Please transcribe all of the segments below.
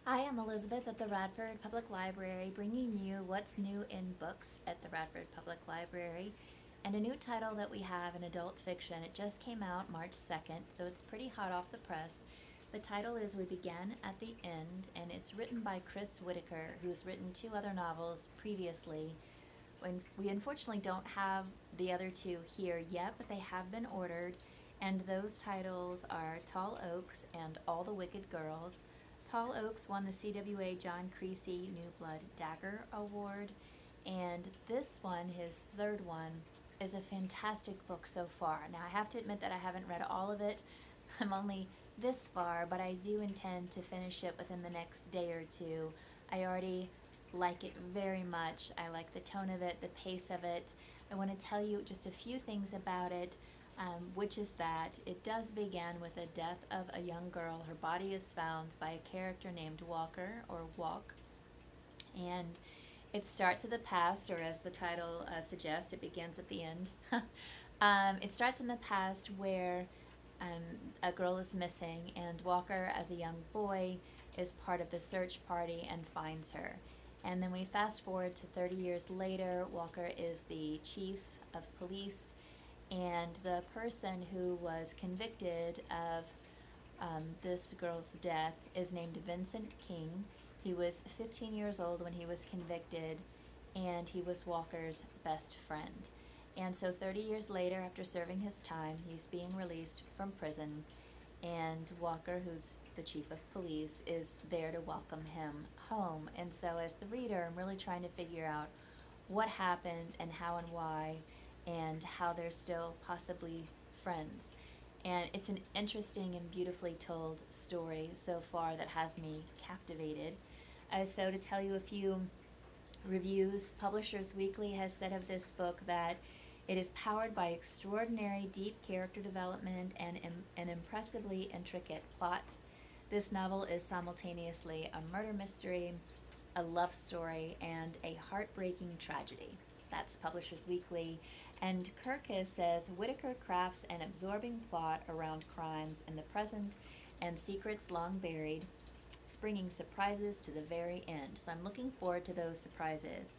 Hi, I'm Elizabeth at the Radford Public Library, bringing you what's new in books at the Radford Public Library, and a new title that we have in adult fiction. It just came out March 2nd, so it's pretty hot off the press. The title is We Begin at the End, and it's written by Chris Whitaker, who's written two other novels previously. When we unfortunately don't have the other two here yet, but they have been ordered, and those titles are Tall Oaks and All the Wicked Girls. Tall Oaks won the CWA John Creasy New Blood Dagger Award, and this one, his third one, is a fantastic book so far. Now, I have to admit that I haven't read all of it. I'm only this far, but I do intend to finish it within the next day or two. I already like it very much. I like the tone of it, the pace of it. I want to tell you just a few things about it, which is that it does begin with the death of a young girl. Her body is found by a character named Walker, or Walk, and it starts at the past, or as the title suggests, it begins at the end. It starts in the past where a girl is missing, and Walker, as a young boy, is part of the search party and finds her. And then we fast forward to 30 years later. Walker is the chief of police, and the person who was convicted of this girl's death is named Vincent King. He was 15 years old when he was convicted, and he was Walker's best friend. And so 30 years later, after serving his time, he's being released from prison, and Walker, who's the chief of police, is there to welcome him home. And so as the reader, I'm really trying to figure out what happened and how and why, and how they're still possibly friends. And it's an interesting and beautifully told story so far that has me captivated. So to tell you a few reviews, Publishers Weekly has said of this book that it is powered by extraordinary deep character development and an impressively intricate plot. This novel is simultaneously a murder mystery, a love story, and a heartbreaking tragedy. That's Publishers Weekly. And Kirkus says Whitaker crafts an absorbing plot around crimes in the present and secrets long buried, springing surprises to the very end. So I'm looking forward to those surprises.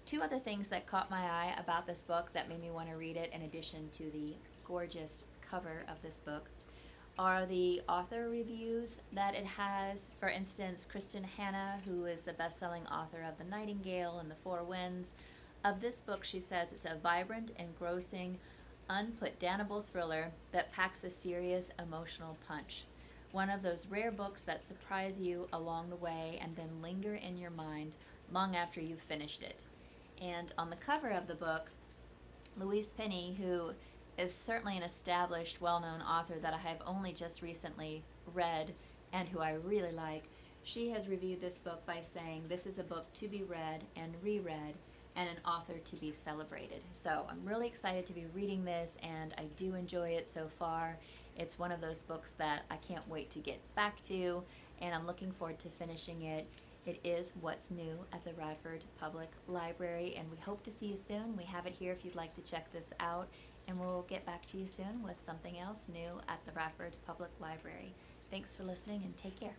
Two other things that caught my eye about this book that made me want to read it, in addition to the gorgeous cover of this book, are the author reviews that it has. For instance, Kristen Hanna, who is the best-selling author of The Nightingale and The Four Winds. Of this book, she says it's a vibrant, engrossing, unputdownable thriller that packs a serious emotional punch. One of those rare books that surprise you along the way and then linger in your mind long after you've finished it. And on the cover of the book, Louise Penny, who is certainly an established, well-known author that I have only just recently read and who I really like, she has reviewed this book by saying this is a book to be read and reread and an author to be celebrated. So I'm really excited to be reading this, and I do enjoy it so far. It's one of those books that I can't wait to get back to, and I'm looking forward to finishing it. It is what's new at the Radford Public Library, and we hope to see you soon. We have it here if you'd like to check this out, and we'll get back to you soon with something else new at the Radford Public Library. Thanks for listening, and take care.